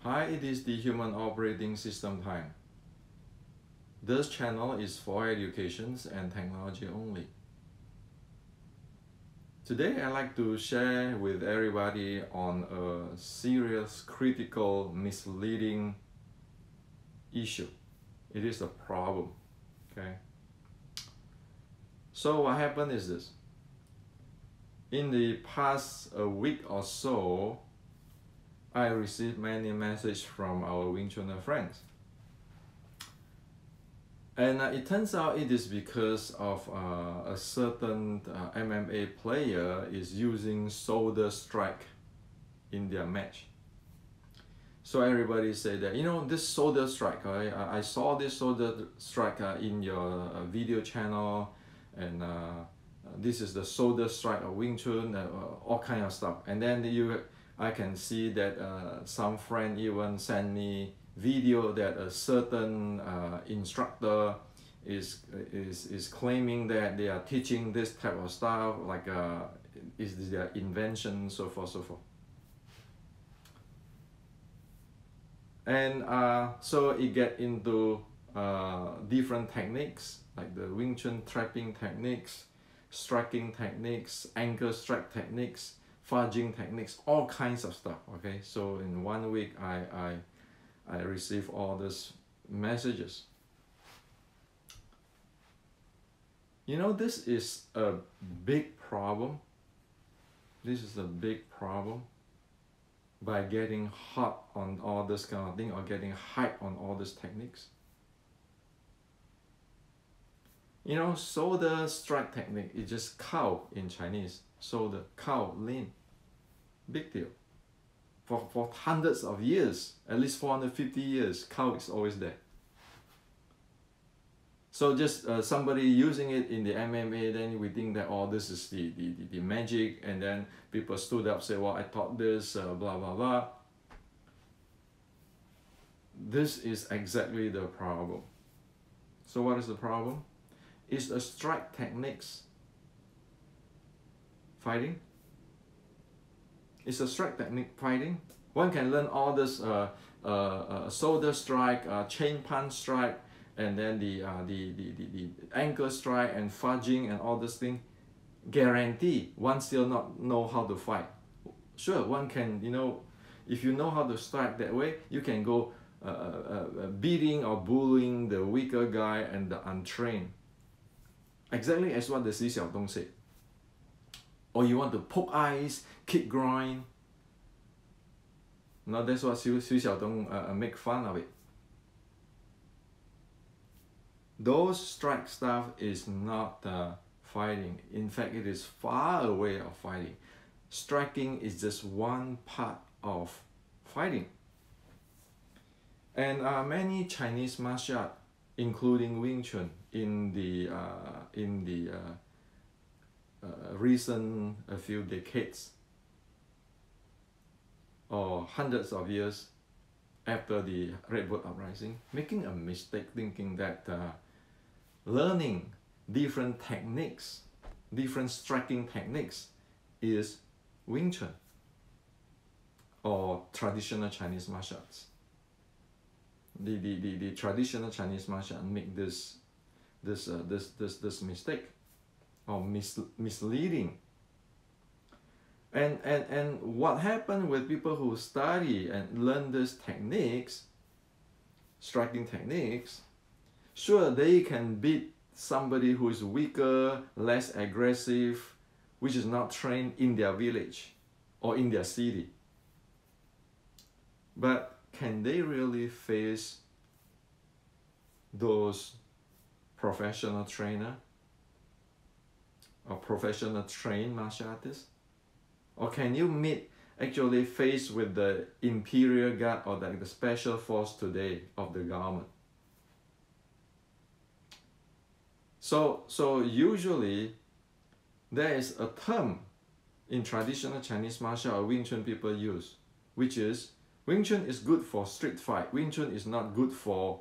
Hi, it is the Human Operating System time. This channel is for education and technology only. Today I'd like to share with everybody on a serious, critical, misleading issue. It is a problem, okay? So what happened is this. In the past a week or so, I received many messages from our Wing Chun friends. And it turns out it is because of a certain MMA player is using shoulder strike in their match. So everybody say that, you know, this shoulder strike, I saw this shoulder strike in your video channel, and this is the shoulder strike of Wing Chun, all kind of stuff. And then I can see that some friend even send me video that a certain instructor is claiming that they are teaching this type of stuff, like is their invention, so forth, so forth. And so it get into different techniques, like the Wing Chun trapping techniques, striking techniques, ankle strike techniques, fudging techniques, all kinds of stuff. Okay, so in 1 week I receive all these messages. You know, this is a big problem. This is a big problem by getting hot on all this kind of thing, or getting hype on all these techniques. You know, shoulder strike technique is just cow in Chinese. Shoulder, cow, lean. Big deal. For hundreds of years, at least 450 years, cow is always there. So just somebody using it in the MMA, then we think that, oh, this is the magic, and then people stood up, say, well, I taught this, blah, blah, blah. This is exactly the problem. So what is the problem? Is the strike techniques fighting? Is a strike technique fighting? One can learn all this shoulder strike, chain punch strike, and then the ankle strike and fudging and all this thing. Guarantee one still not know how to fight. Sure, one can, you know, if you know how to strike that way, you can go beating or bullying the weaker guy and the untrained. Exactly as what the Xi Xiaodong said. Or you want to poke eyes, kick groin. No, that's what Xi Xiaodong make fun of it. Those strike stuff is not fighting. In fact, it is far away of fighting. Striking is just one part of fighting. And many Chinese martial arts, including Wing Chun, in the recent few decades or hundreds of years after the Red Boat Uprising, making a mistake thinking that learning different techniques, different striking techniques is Wing Chun or traditional Chinese martial arts. The traditional Chinese martial arts make this mistake, or misleading. And what happened with people who study and learn these techniques, striking techniques, sure, they can beat somebody who is weaker, less aggressive, which is not trained in their village or in their city. But can they really face those professional trainer or professional trained martial artists? Or can you actually face with the Imperial Guard or like the special force today of the government? So usually there is a term in traditional Chinese martial or Wing Chun people use, which is Wing Chun is good for street fight. Wing Chun is not good for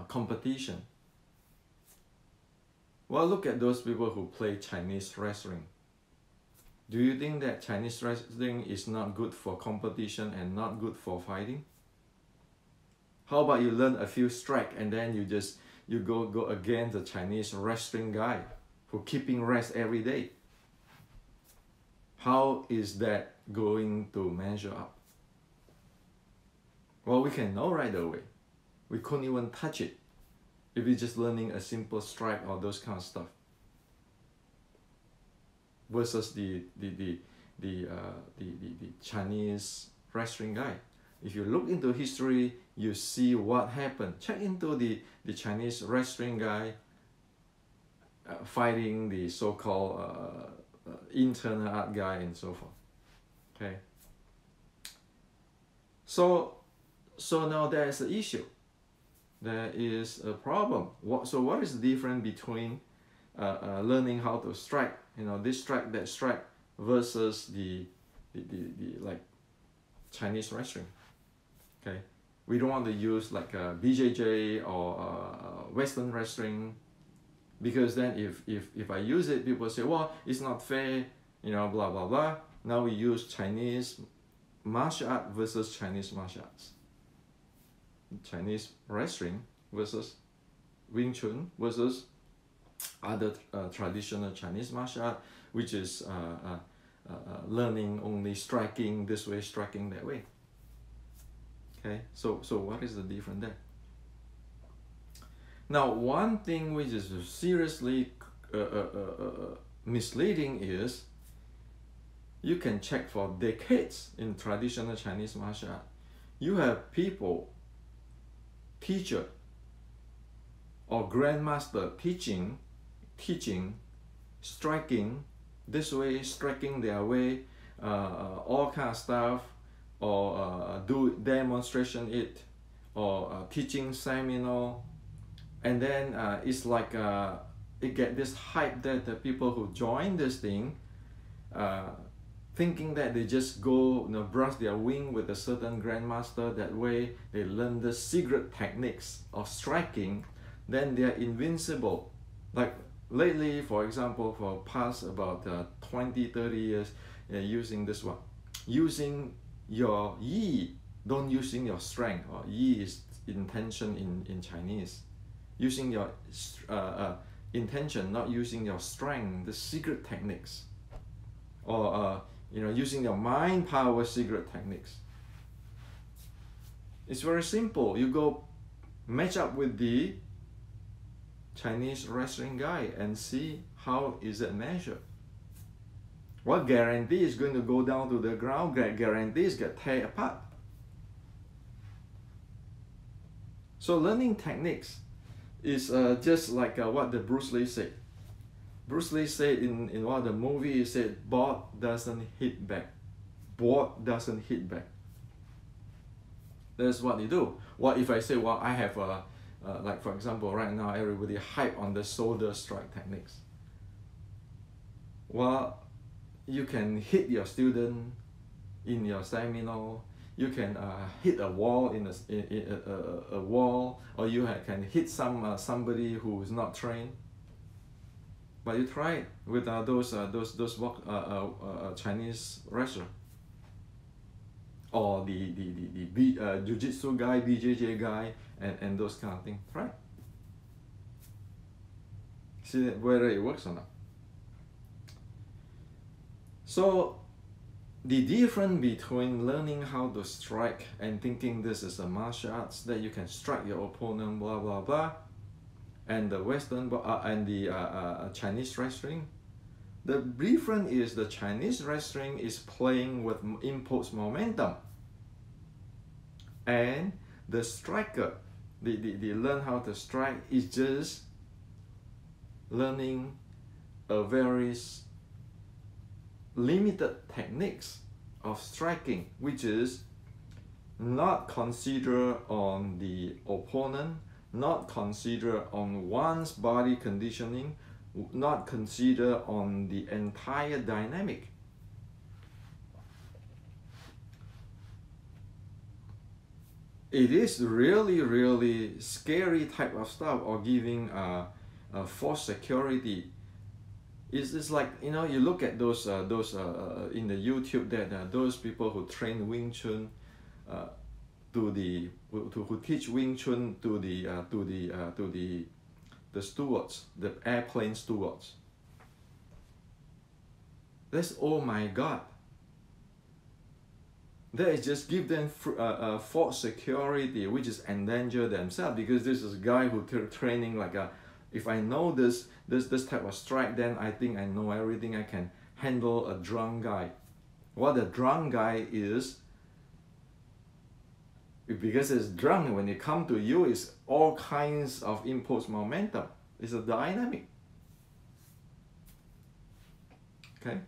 competition. Well, look at those people who play Chinese wrestling. Do you think that Chinese wrestling is not good for competition and not good for fighting? How about you learn a few strike and then you go against the Chinese wrestling guy who keeping rest every day? How is that going to measure up? Well, we can know right away. We couldn't even touch it if we're just learning a simple strike or those kind of stuff. Versus the Chinese wrestling guy. If you look into history, you see what happened. Check into the Chinese wrestling guy fighting the so-called internal art guy and so forth. Okay. So now there's an issue. There is a problem. So what is the difference between learning how to strike, this strike, that strike, versus the like Chinese wrestling? Okay, we don't want to use like BJJ or Western wrestling, because then if I use it, people say, well, it's not fair, blah blah blah. Now we use Chinese martial art versus Chinese martial arts. Chinese wrestling versus Wing Chun versus other traditional Chinese martial art, which is learning only striking this way, striking that way. Okay, so what is the difference there? Now, one thing which is seriously misleading is, you can check for decades in traditional Chinese martial art. You have people, teacher or grandmaster teaching striking this way, striking their way, all kind of stuff, or do demonstration it, or teaching seminar, and then it's like it get this hype that the people who join this thing thinking that they just go brush their wing with a certain grandmaster, that way they learn the secret techniques of striking, then they are invincible. Like lately, for example, for past about 20-30 years, using this one, using your yi, don't using your strength, or yi is intention in Chinese, using your intention, not using your strength, the secret techniques, or using your mind power, secret techniques. It's very simple. You go match up with the Chinese wrestling guy and see how is it measured. What guarantee is going to go down to the ground? Guarantees get tear apart. So learning techniques is just like what the Bruce Lee said. Bruce Lee said in one of the movies, he said, board doesn't hit back. Board doesn't hit back. That's what they do. What if I say, well, I have like for example, right now everybody hype on the shoulder strike techniques. Well, you can hit your student in your seminar. You can hit a wall in a wall, or you can hit somebody who is not trained. But you try it with those Chinese wrestler, or the jiu-jitsu guy, BJJ guy, and those kind of things. Try it. See whether it works or not. So the difference between learning how to strike and thinking this is a martial arts, that you can strike your opponent, blah blah blah, and the Western and the Chinese wrestling, the difference is the Chinese wrestling is playing with impulse momentum, and the striker, the learn how to strike is just learning a very limited techniques of striking, which is not consider on the opponent, not consider on one's body conditioning, not consider on the entire dynamic. It is really scary type of stuff, or giving false security It's like, you know, you look at those in the YouTube, that those people who train Wing Chun, to the who teach Wing Chun to the stewards, the airplane stewards. That's, oh my God. That is just give them false security, which is endanger themselves, because this is a guy who training like a, if I know this type of strike, then I think I know everything. I can handle a drunk guy. What a drunk guy is, because it's drunk, when it come to you, it's all kinds of impulse momentum. It's a dynamic. Okay?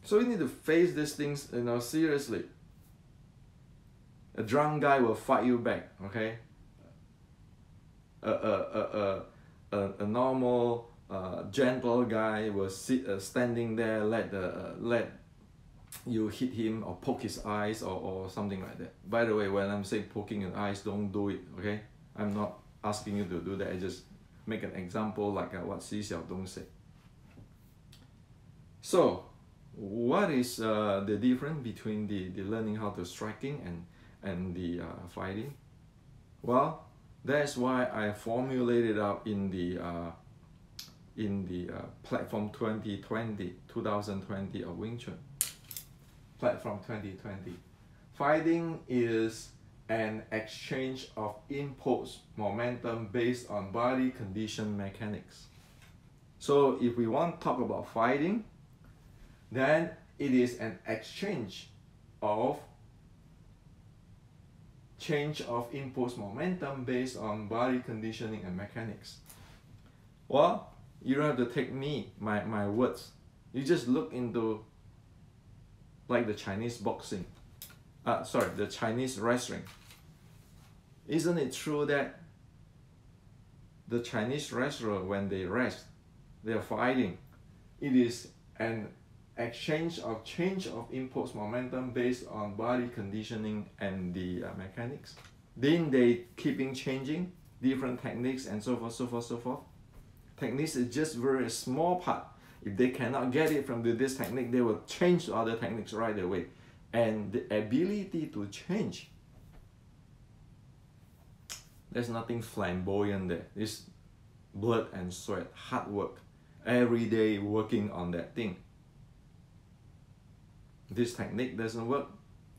So we need to face these things, you know, seriously. A drunk guy will fight you back, okay? A normal, gentle guy will sit standing there, let you hit him or poke his eyes or something like that. By the way, when I'm saying poking your eyes, don't do it, okay? I'm not asking you to do that. I just make an example like what Xi Xiaodong said. So, what is the difference between the learning how to striking and the fighting? Well, that's why I formulated out in the platform 2020 of Wing Chun. Platform 2020. Fighting is an exchange of impulse momentum based on body condition mechanics. So if we want to talk about fighting, then it is an exchange of change of impulse momentum based on body conditioning and mechanics. Well, you don't have to take me, my words. You just look into like the Chinese boxing, the Chinese wrestling. Isn't it true that the Chinese wrestler, when they rest, they are fighting, it is an exchange of change of impulse momentum based on body conditioning and the mechanics. Then they keeping changing different techniques and so forth, so forth, so forth. Techniques is just very small part. If they cannot get it from this technique, they will change to other techniques right away. And the ability to change, there's nothing flamboyant there. It's blood and sweat, hard work, every day working on that thing. This technique doesn't work,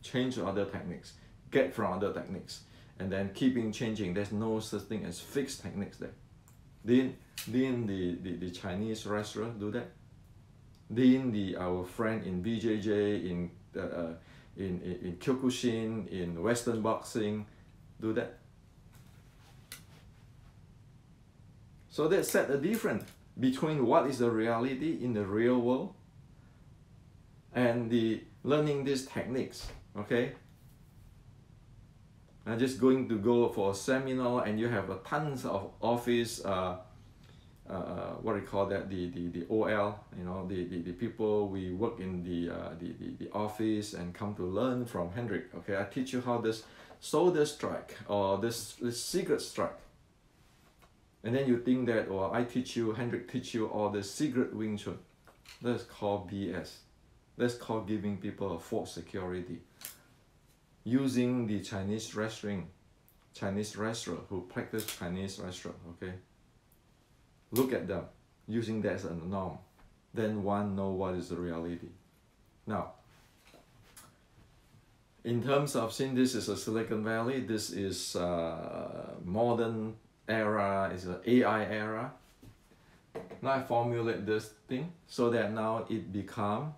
change to other techniques, get from other techniques, and then keeping changing. There's no such thing as fixed techniques there. Didn't the Chinese wrestler do that? Didn't our friend in BJJ, in Kyokushin, in Western boxing do that? So that set a difference between what is the reality in the real world and the learning these techniques, okay? I'm just going to go for a seminar and you have a tons of office, what do you call that, the OL, you know, the people we work in the office and come to learn from Hendrik, okay? I teach you how this shoulder strike or this secret strike. And then you think that, or I teach you, Hendrik teach you all the secret Wing Chun. That's called BS. That's called giving people a false security. Using the Chinese wrestler who practice Chinese wrestling, okay? Look at them, using that as a norm. Then one know what is the reality. Now, in terms of, since this is a Silicon Valley, this is modern era, is an AI era. Now I formulate this thing so that now it become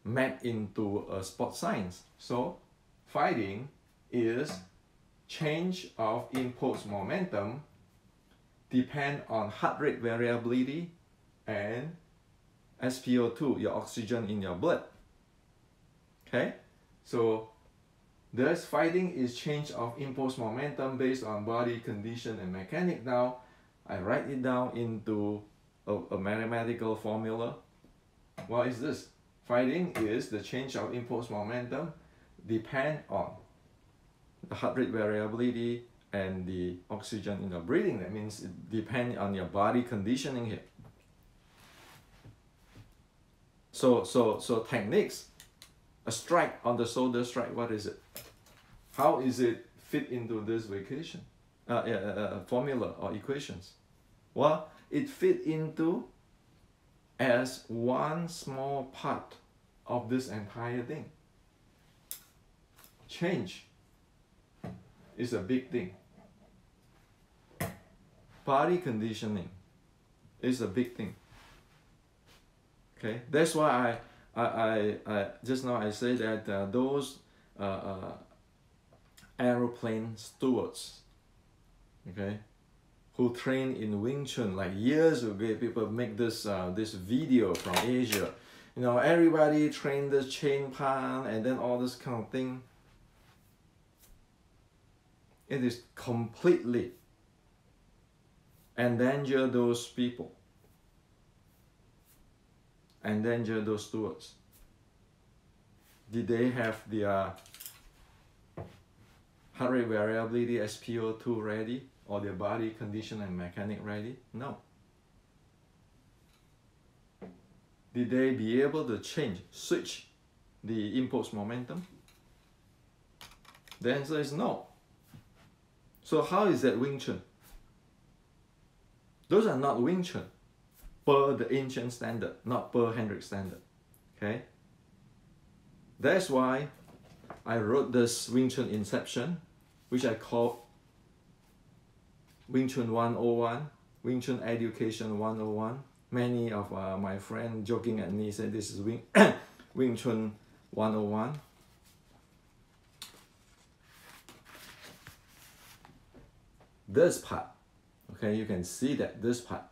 mapped into a sport science. So fighting is change of impulse momentum depend on heart rate variability and SpO2, your oxygen in your blood. Okay, so thus fighting is change of impulse momentum based on body condition and mechanic. Now I write it down into a mathematical formula. What is this? Fighting is the change of impulse momentum depend on the heart rate variability and the oxygen in your breathing. That means it depends on your body conditioning here. So techniques, a strike on the shoulder strike, what is it? How is it fit into this formula or equations? Well, it fit into as one small part of this entire thing. Change is a big thing. Body conditioning is a big thing. Okay, that's why I just now I say that those aeroplane stewards, okay, who train in Wing Chun like years ago, people make this this video from Asia. You know, everybody train the chain pan and then all this kind of thing. It is completely endanger those people, endanger those stewards. Did they have their heart rate variability SpO2 ready or their body condition and mechanic ready? No. Did they be able to switch the impulse momentum? The answer is no. So how is that Wing Chun? Those are not Wing Chun per the ancient standard, not per Hendrik standard. Okay? That's why I wrote this Wing Chun Inception, which I call Wing Chun 101, Wing Chun Education 101. Many of my friends joking at me say this is Wing Chun 101. This part, okay, you can see that this part,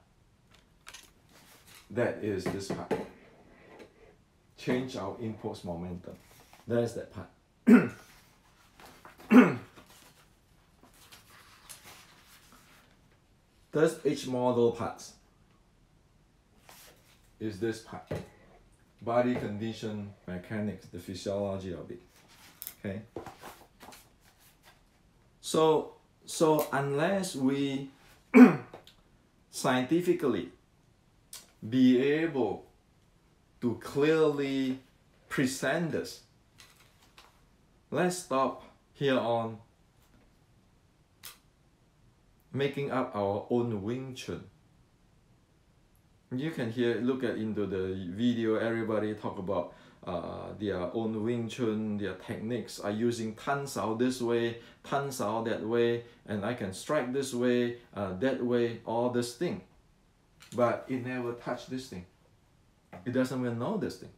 that is this part. Change our impulse momentum. There's that part. This H model parts is this part. Body condition, mechanics, the physiology of it. Okay. So unless we scientifically be able to clearly present this, let's stop here on making up our own Wing Chun. You can look into the video, everybody talk about their own Wing Chun, their techniques are using Tan Sao this way, Tan Sao that way, and I can strike this way, that way, all this thing. But it never touched this thing. It doesn't even know this thing.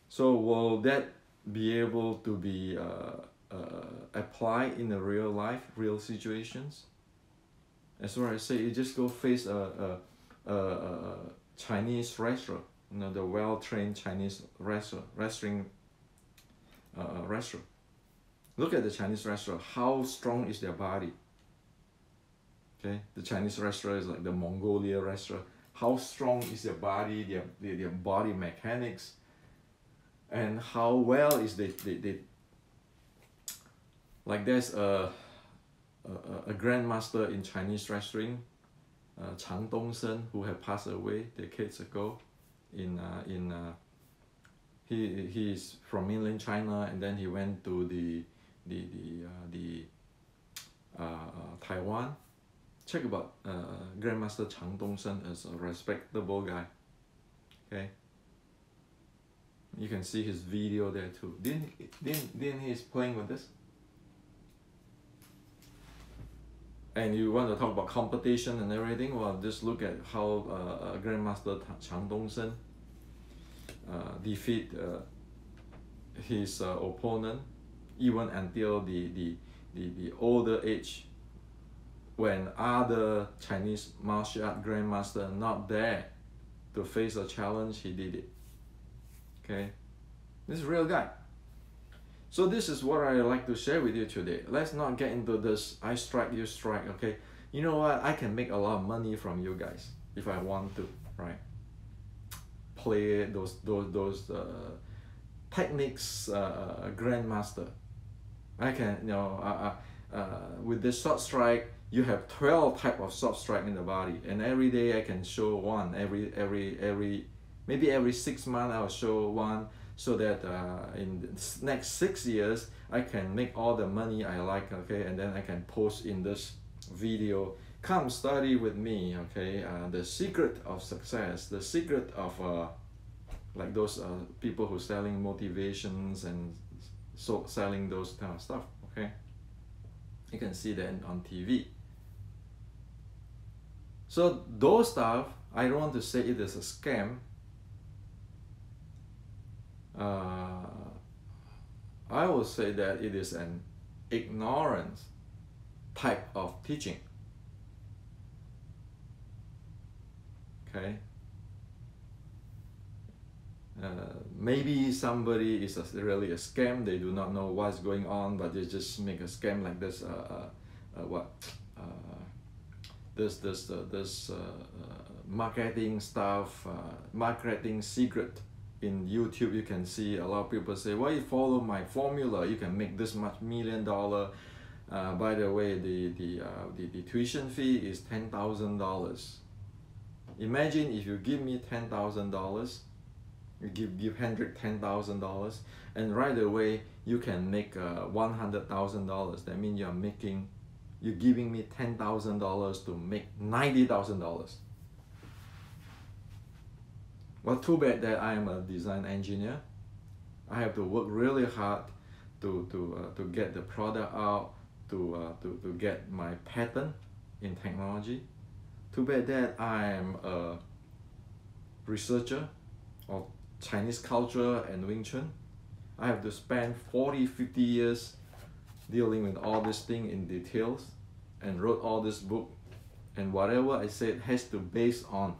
So will that be able to be applied in the real life, real situations? As what I say, you just go face a Chinese wrestler, you know, the well-trained Chinese wrestling wrestler. Look at the Chinese wrestler. How strong is their body? Okay, the Chinese wrestler is like the Mongolia wrestler. How strong is their body, their body mechanics, and how well is they like there's a grandmaster in Chinese wrestling, Chang Dongsen, who had passed away decades ago. He's from mainland China, and then he went to Taiwan. Check about Grandmaster Chang Dongsen as a respectable guy. Okay, you can see his video there too. Didn't he's playing with this? And you want to talk about competition and everything? Well, just look at how Grandmaster Chang Dongsen defeat his opponent, even until the older age, when other Chinese martial art grandmaster not there to face a challenge, he did it. Okay, this is a real guy. So this is what I like to share with you today. Let's not get into this I strike, you strike, okay? You know what? I can make a lot of money from you guys if I want to, right? Play those techniques, grandmaster. I can, you know, with this short strike, you have 12 type of short strike in the body, and every day I can show one every Maybe every 6 months I'll show one, so that in the next 6 years I can make all the money I like, okay, and then I can post in this video. Come study with me, okay, the secret of success, the secret of like those people who selling motivations and selling those kind of stuff, okay. You can see that on TV. So those stuff, I don't want to say it is a scam. I will say that it is an ignorance type of teaching. Okay. Maybe somebody is really a scam. They do not know what's going on, but they just make a scam like this. This marketing stuff, marketing secret. In YouTube, you can see a lot of people say, well, you follow my formula, you can make this much $1 million. By the way, the tuition fee is $10,000. Imagine if you give me $10,000, you give Hendrik $10,000, and right away you can make $100,000. That means you're giving me $10,000 to make $90,000. Well, too bad that I am a design engineer. I have to work really hard to get the product out, to get my patent in technology. Too bad that I am a researcher of Chinese culture and Wing Chun. I have to spend 40-50 years dealing with all this thing in details and wrote all this book, and whatever I said has to base on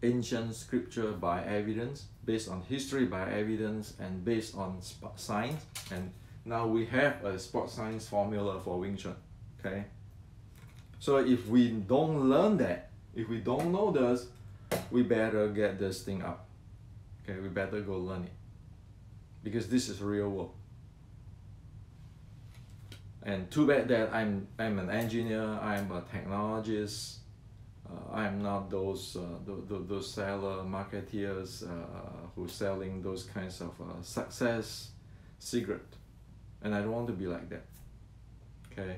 ancient scripture by evidence, based on history by evidence, and based on science. And now we have a sport science formula for Wing Chun. Okay, so if we don't learn that, if we don't know this, we better get this thing up. Okay, we better go learn it, because this is real world. And too bad that I'm an engineer, I'm a technologist. I'm not those seller marketeers who selling those kinds of success secret, and I don't want to be like that. Okay,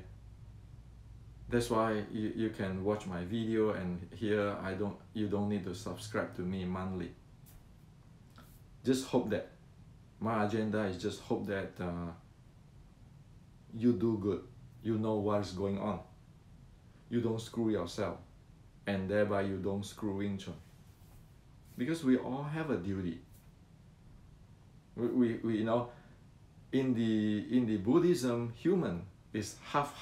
that's why you can watch my video, and here you don't need to subscribe to me monthly. Just hope that my agenda is just hope that you do good, you know what's going on, you don't screw yourself, and thereby you don't screw Wing Chun. Because we all have a duty. We you know, in the Buddhism, human is half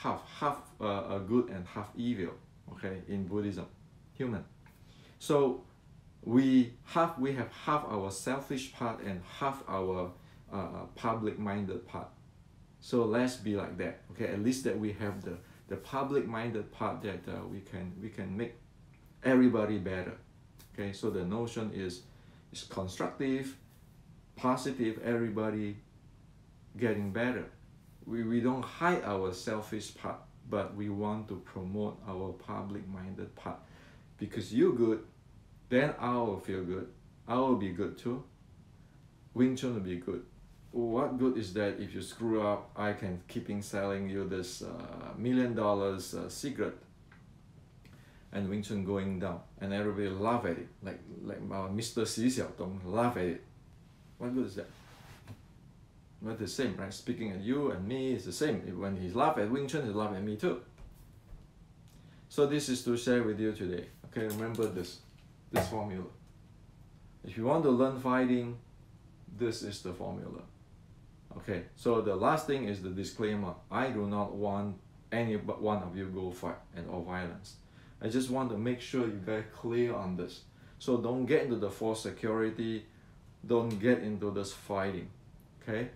good and half evil. Okay, in Buddhism, human. So we have half our selfish part and half our public-minded part. So let's be like that. Okay, at least that we have the public-minded part, that we can make everybody better. Okay, so the notion is constructive, positive, everybody getting better. We don't hide our selfish part, but we want to promote our public-minded part. Because you're good, then I will feel good, I will be good too, Wing Chun will be good. What good is that if you screw up, I can keeping selling you this $1 million secret, and Wing Chun going down, and everybody laugh at it, like Mr. Xi Xiaodong laugh at it. What good is that? Well, the same, right? Speaking at you and me is the same. When he laugh at Wing Chun, he laugh at me too. So this is to share with you today. Okay, remember this formula. If you want to learn fighting, this is the formula. Okay, so the last thing is the disclaimer. I do not want any one of you go fight or violence. I just want to make sure you're very clear on this. So don't get into the false security, don't get into this fighting. Okay?